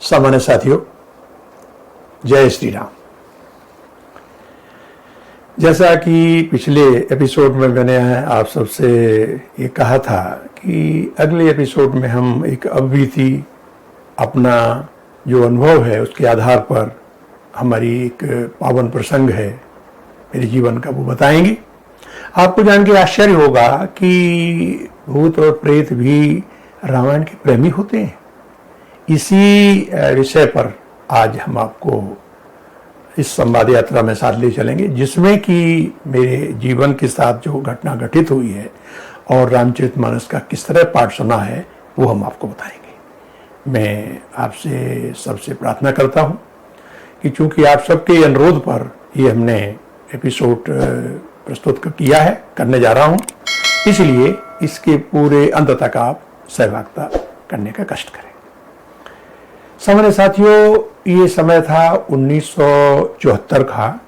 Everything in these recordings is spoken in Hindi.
सामान्य साथियों, जय श्री राम। जैसा कि पिछले एपिसोड में मैंने आप सबसे ये कहा था कि अगले एपिसोड में हम एक अवबीती, अपना जो अनुभव है उसके आधार पर हमारी एक पावन प्रसंग है मेरे जीवन का, वो बताएंगे। आपको जान के आश्चर्य होगा कि भूत और प्रेत भी रामायण के प्रेमी होते हैं। इसी विषय पर आज हम आपको इस संवाद यात्रा में साथ ले चलेंगे, जिसमें कि मेरे जीवन के साथ जो घटना घटित हुई है और रामचरितमानस का किस तरह पाठ सुना है वो हम आपको बताएंगे। मैं आपसे सबसे प्रार्थना करता हूं कि चूंकि आप सबके अनुरोध पर ये हमने एपिसोड प्रस्तुत किया है, करने जा रहा हूं, इसलिए इसके पूरे अंत तक आप सहभागिता करने का कष्ट करें। सामान्य साथियों, ये समय था 1974 का।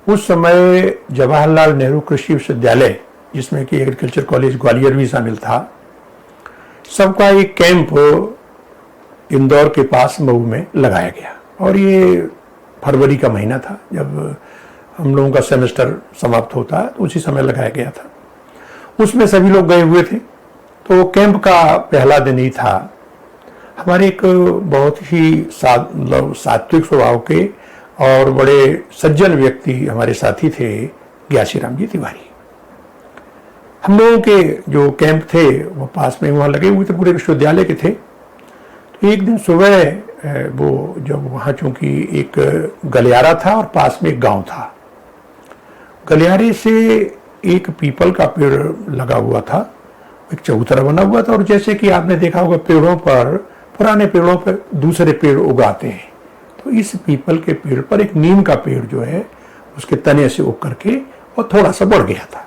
उस समय जवाहरलाल नेहरू कृषि विश्वविद्यालय, जिसमें कि एग्रीकल्चर कॉलेज ग्वालियर भी शामिल था, सबका एक कैंप इंदौर के पास मऊ में लगाया गया। और ये फरवरी का महीना था, जब हम लोगों का सेमेस्टर समाप्त होता है, तो उसी समय लगाया गया था। उसमें सभी लोग गए हुए थे। तो कैंप का पहला दिन ही था। हमारे एक बहुत ही सात्विक स्वभाव के और बड़े सज्जन व्यक्ति हमारे साथी थे, ज्ञासीराम जी तिवारी। हम लोगों के जो कैंप थे वो पास में वहाँ लगे हुए थे, पूरे विश्वविद्यालय के थे। तो एक दिन सुबह वो जब वहाँ चूंकि एक गलियारा था और पास में एक गांव था, गलियारे से एक पीपल का पेड़ लगा हुआ था, एक चबूतरा बना हुआ था। और जैसे कि आपने देखा होगा पेड़ों पर, पुराने पेड़ों पर दूसरे पेड़ उगाते हैं, तो इस पीपल के पेड़ पर एक नीम का पेड़ जो है उसके तने से उग करके और थोड़ा सा बढ़ गया था।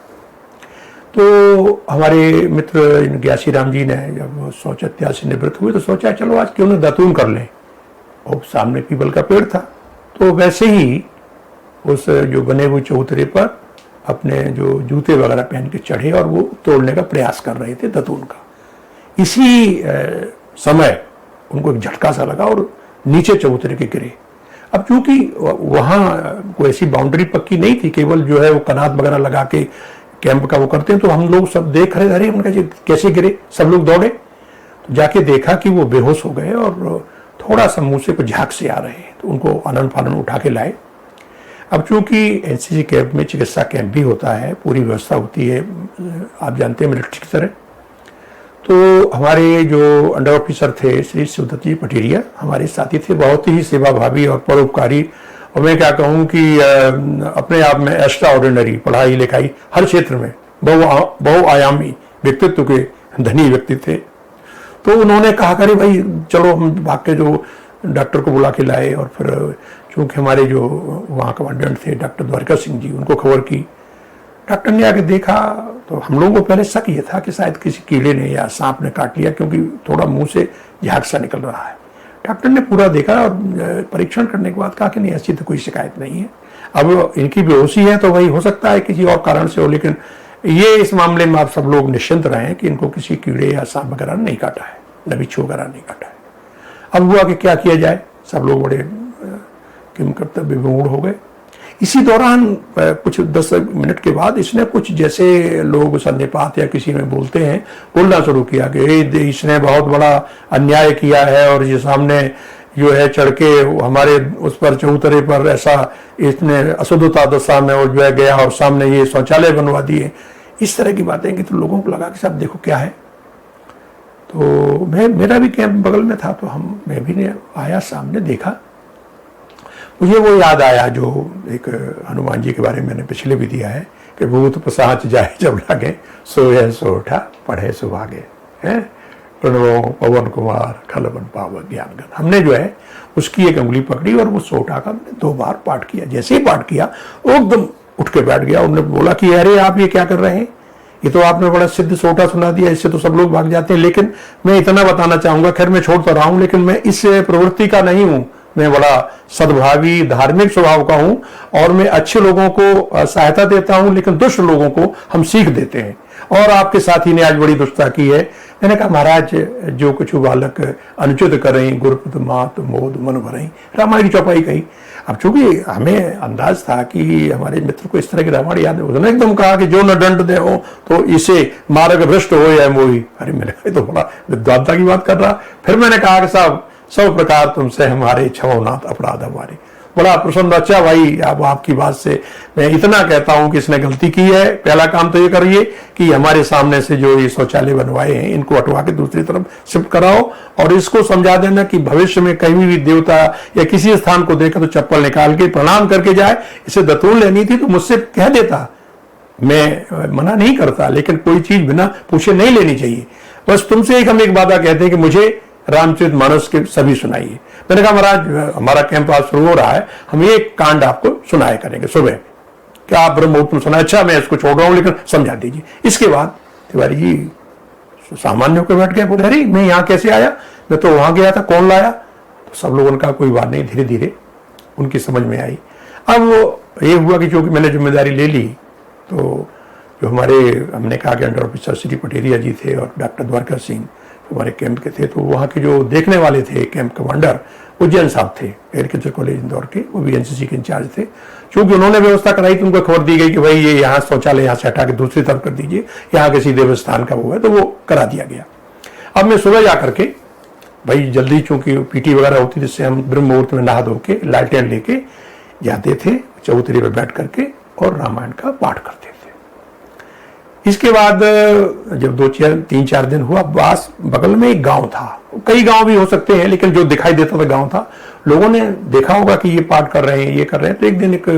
तो हमारे मित्र ज्ञासीराम जी ने जब शौचत्या से निवृत्त हुए तो सोचा चलो आज क्यों न दातून कर लें। और सामने पीपल का पेड़ था, तो वैसे ही उस जो बने हुए चबूतरे पर अपने जो जूते वगैरह पहन के चढ़े और वो तोड़ने का प्रयास कर रहे थे दातून का। इसी समय उनको एक झटका सा लगा और नीचे चबूतरे के गिरे। अब चूंकि वहाँ कोई ऐसी बाउंड्री पक्की नहीं थी, केवल जो है वो कनात वगैरह लगा के कैंप का वो करते हैं, तो हम लोग सब देख रहे, अरे उनका कैसे गिरे। सब लोग दौड़े, तो जाके देखा कि वो बेहोश हो गए और थोड़ा सा मुंह से कुछ झाग से आ रहे हैं। तो उनको आनंद फानन उठा के लाए। अब चूंकि एनसीसी कैंप में चिकित्सा कैंप भी होता है, पूरी व्यवस्था होती है, आप जानते हैं मिलिट्री की तरह। तो हमारे जो अंडर ऑफिसर थे श्री शिवदत्त जी पटेरिया, हमारे साथी थे, बहुत ही सेवाभावी और परोपकारी, और मैं क्या कहूँ कि अपने आप में एक्स्ट्रा ऑर्डिनरी, पढ़ाई लिखाई हर क्षेत्र में बहुआयामी व्यक्तित्व के धनी व्यक्ति थे। तो उन्होंने कहा करे भाई चलो हम भाग के जो डॉक्टर को बुला के लाए। और फिर चूंकि हमारे जो वहाँ कमांडेंट थे डॉक्टर द्वारका सिंह जी, उनको खबर की। डॉक्टर ने आके देखा तो हम लोगों को पहले शक ये था कि शायद किसी कीड़े ने या सांप ने काट लिया, क्योंकि थोड़ा मुंह से झाग सा निकल रहा है। डॉक्टर ने पूरा देखा और परीक्षण करने के बाद कहा कि नहीं, ऐसी तो कोई शिकायत नहीं है। अब इनकी बेहोशी है तो वही हो सकता है किसी और कारण से हो, लेकिन ये इस मामले में आप सब लोग निश्चिंत रहें कि इनको किसी कीड़े या सांप वगैरह नहीं काटा है, न बिच्छू वगैरह नहीं काटा है। अब हुआ कि क्या किया जाए, सब लोग बड़े किम कर्तव्य विमूढ़ हो गए। इसी दौरान कुछ 10 मिनट के बाद इसने कुछ, जैसे लोग संदेपात या किसी में बोलते हैं, बोलना शुरू किया कि इसने बहुत बड़ा अन्याय किया है और ये सामने जो है चढ़ के हमारे उस पर चबूतरे पर ऐसा इसने अशुद्धता दशा में और जो है गया और सामने ये शौचालय बनवा दिए। इस तरह की बातें कि तो लोगों को लगा कि साहब देखो क्या है। तो मेरा भी कैंप बगल में था, तो मैं भी ने आया, सामने देखा। मुझे वो याद आया जो एक हनुमान जी के बारे में मैंने पिछले भी दिया है कि भूत पिशाच जाए जब लागे, सोए सो उठा पढ़े सुभागे, है प्रणवो पवन कुमार खलबन पाव ज्ञानगन। हमने जो है उसकी एक उंगली पकड़ी और वो सोटा का 2 बार पाठ किया। जैसे ही पाठ किया वो एकदम उठ के बैठ गया। उन्होंने बोला कि अरे आप ये क्या कर रहे हैं, ये तो आपने बड़ा सिद्ध सोटा सुना दिया, इससे तो सब लोग भाग जाते हैं। लेकिन मैं इतना बताना चाहूंगा, खैर मैं छोड़ तो रहा हूं, लेकिन मैं इस प्रवृत्ति का नहीं हूं। मैं बड़ा सद्भावी धार्मिक स्वभाव का हूं और मैं अच्छे लोगों को सहायता देता हूं, लेकिन दुष्ट लोगों को हम सीख देते हैं। और आपके साथी ने आज बड़ी दुष्टता की है। मैंने कहा महाराज जो कुछ बालक अनुचित करें गुरुपद मात मोद मन भरें, रामायण की चौपाई कही। अब चूंकि हमें अंदाज था कि हमारे मित्र को इस तरह की रामायण याद है, उसने एकदम कहा कि जो न दंड दे हो तो इसे मार्ग भ्रष्ट हो या मोही। अरे मैंने कहा तो बड़ा विद्वानता की बात कर रहा। फिर मैंने कहा कि साहब सब प्रकार तुमसे हमारे क्षमोनाथ अपराध हमारे। बड़ा प्रसन्न, अच्छा भाई अब आपकी बात से मैं इतना कहता हूं कि इसने गलती की है। पहला काम तो ये करिए कि हमारे सामने से जो ये शौचालय बनवाए हैं इनको हटवा के दूसरी तरफ शिफ्ट कराओ, और इसको समझा देना कि भविष्य में कहीं भी देवता या किसी स्थान को देखा तो चप्पल निकाल के प्रणाम करके जाए। इसे दतून लेनी थी तो मुझसे कह देता, मैं मना नहीं करता, लेकिन कोई चीज बिना पूछे नहीं लेनी चाहिए। बस तुमसे हम एक वादा कहते हैं कि मुझे रामचरितमानस के सभी सुनाइए। मैंने कहा महाराज हमारा कैंप आज शुरू हो रहा है, हम एक कांड आपको सुनाया करेंगे सुबह, क्या आप ब्रह्मोत्तम सुना? अच्छा मैं इसको छोड़ रहा हूं लेकिन समझा दीजिए। इसके बाद तिवारी जी सामान्य होकर बैठ गए, बोले अरे मैं यहाँ कैसे आया, मैं तो वहां गया था, कौन लाया? तो सब लोगों का कोई बात नहीं, धीरे धीरे उनकी समझ में आई। अब ये हुआ कि चूंकि मैंने जिम्मेदारी ले ली तो जो हमारे हमने कहा कि अंडर ऑफिसर श्री पटेरिया जी थे और डॉक्टर द्वारका सिंह हमारे कैंप के थे, तो वहाँ के जो देखने वाले थे कैंप कमांडर उज्जैन साहब थे एग्रीकल्चर कॉलेज इंदौर के, वो भी एनसीसी के इंचार्ज थे। चूंकि उन्होंने व्यवस्था कराई तो उनको खबर दी गई कि भाई ये यहाँ शौचालय यहाँ से हटा के दूसरी तरफ कर दीजिए, यहाँ किसी देवस्थान का वो है, तो वो करा दिया गया। अब मैं सुबह जा करके भाई जल्दी, चूंकि पीटी वगैरह होती जिससे हम ब्रह्म मुहूर्त में नहा धो के लालटेन लेके जाते थे चबूतरी पर बैठ करके और रामायण का पाठ करते थे। इसके बाद जब 3-4 दिन हुआ, बास बगल में एक गांव था, कई गांव भी हो सकते हैं लेकिन जो दिखाई देता था गांव था। लोगों ने देखा होगा कि ये पाठ कर रहे हैं, ये कर रहे हैं। तो एक दिन एक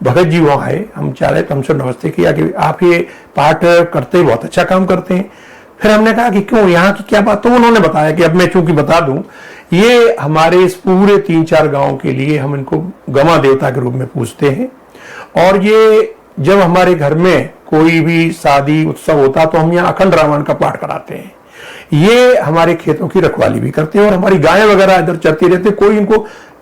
भगत जी वहां आए, हम चाह रहे तो हमसे नमस्ते किया कि आप ये पाठ करते हैं, बहुत अच्छा काम करते हैं। फिर हमने कहा कि क्यों, यहाँ की क्या बात? तो उन्होंने बताया कि अब मैं चूंकि बता दूं, ये हमारे इस पूरे 3-4 गाँव के लिए हम इनको गमा देवता के रूप में पूजते हैं, और ये जब हमारे घर में कोई भी शादी उत्सव होता तो हम यहाँ अखंड रामायण का पाठ कराते हैं। ये हमारे खेतों की रखवाली भी करते हैं और हमारी गायें वगैरह इधर चरती रहती, कोई इनको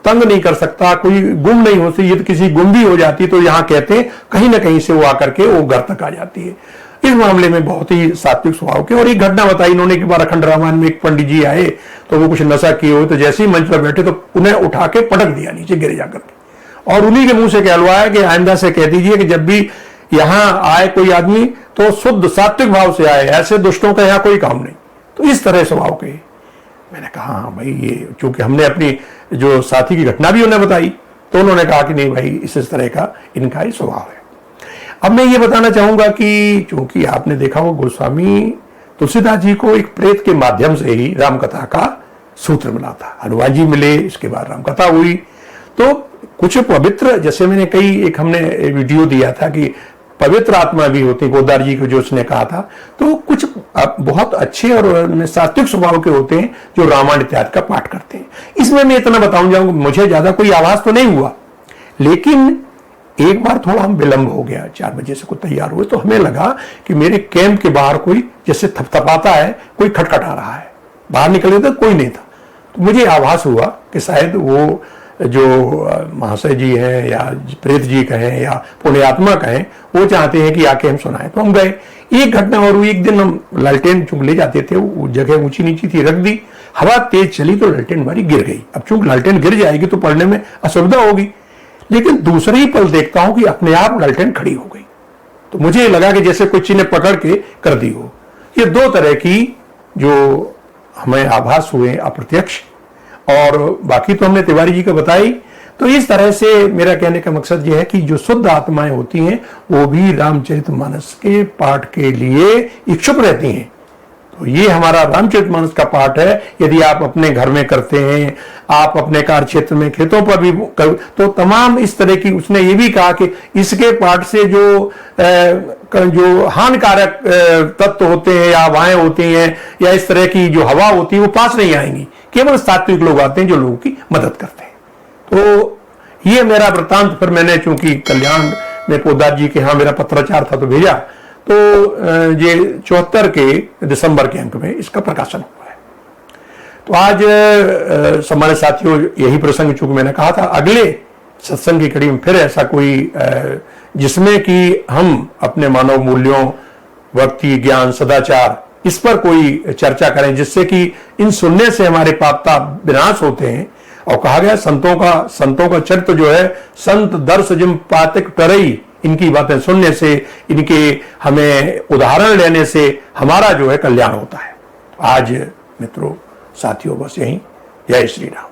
तंग नहीं कर सकता, कोई गुम नहीं होती। ये तो किसी गुम भी हो जाती तो यहाँ कहते हैं कहीं ना कहीं से वो आकर के वो घर तक आ जाती है। इस मामले में बहुत ही सात्विक स्वभाव के। और एक घटना बताई इन्होंने कि बार अखंड रामायण में एक पंडित जी आए तो वो कुछ नशा किए हुए, तो जैसे ही मंच पर बैठे तो उन्हें उठा के पटक दिया नीचे गिर जाकर के, और उन्हीं के मुंह से कहलवाया कि आइंदा से कह दीजिए कि जब भी यहां आए कोई आदमी तो शुद्ध सात्विक भाव से आए, ऐसे दुष्टों का यहां कोई काम नहीं। तो इस तरह स्वभाव के। मैंने कहा हाँ भाई, ये चूंकि हमने अपनी जो साथी की घटना भी उन्हें बताई तो उन्होंने कहा कि नहीं भाई इस तरह का इनका ही स्वभाव है। अब मैं ये बताना चाहूंगा कि चूंकि आपने देखा हो गोस्वामी तुलसीदास जी को एक प्रेत के माध्यम से ही रामकथा का सूत्र मिला था। हनुमान जी मिले, इसके बाद रामकथा हुई। तो कुछ पवित्र, जैसे मैंने एक हमने वीडियो दिया था कि पवित्र आत्मा भी होती है, गोदार जी को जो उसने कहा था, तो कुछ बहुत अच्छे और सात्विक स्वभाव के होते हैं जो रामायण इत्यादि का पाठ करते हैं। इसमें मैं इतना बताऊं जाऊंगा, मुझे ज्यादा कोई आवाज तो नहीं हुआ, लेकिन एक बार थोड़ा हम विलंब हो गया, 4 बजे से कुछ तैयार हुए तो हमें लगा कि मेरे कैंप के बाहर कोई जैसे थपथपाता है, कोई खटखटा रहा है। बाहर निकले तो कोई नहीं था, तो मुझे आभास हुआ कि शायद वो जो महाशय जी हैं या प्रेत जी कहें या पुण्यात्मा कहें, वो चाहते हैं कि आके हम सुनाएं। तो हम गए। एक घटना और हुई, एक दिन हम लालटेन चूंकि ले जाते थे, वो जगह ऊंची नीची थी, रख दी, हवा तेज चली तो लालटेन हमारी गिर गई। अब चूंकि लालटेन गिर जाएगी तो पढ़ने में असुविधा होगी, लेकिन दूसरे ही पल देखता हूं कि अपने आप लालटेन खड़ी हो गई। तो मुझे लगा कि जैसे कोई चीज ने पकड़ के कर दी हो। ये 2 तरह की जो हमें आभास हुए अप्रत्यक्ष, और बाकी तो हमने तिवारी जी को बताई। तो इस तरह से मेरा कहने का मकसद यह है कि जो शुद्ध आत्माएं होती हैं वो भी रामचरितमानस के पाठ के लिए इच्छुक रहती हैं। तो ये हमारा रामचरितमानस का पाठ है। यदि आप अपने घर में करते हैं, आप अपने कार्य क्षेत्र में खेतों पर भी तो तमाम इस तरह की, उसने ये भी कहा कि इसके पाठ से जो हानिकारक तत्व होते हैं या हवाएं होती हैं या इस तरह की जो हवा होती है वो पास नहीं आएंगी, केवल सात्विक लोग आते हैं जो लोगों की मदद करते हैं। तो ये मेरा वृत्तांत। फिर मैंने चूंकि कल्याण में पोदार जी के यहाँ मेरा पत्राचार था तो भेजा, तो ये 74 के दिसंबर के अंक में इसका प्रकाशन हुआ है। तो आज सम्मानित साथियों, यही प्रसंग चूंकि मैंने कहा था, अगले सत्संग की कड़ी में फिर ऐसा कोई जिसमें कि हम अपने मानव मूल्यों भक्ति, ज्ञान, सदाचार, इस पर कोई चर्चा करें, जिससे कि इन सुनने से हमारे पाप ताप विनाश होते हैं। और कहा गया संतों का चरित्र जो है, संत दर्श जिम पातिक टरई, इनकी बातें सुनने से, इनके हमें उदाहरण लेने से हमारा जो है कल्याण होता है। आज मित्रों, साथियों, बस यहीं। जय श्री राम।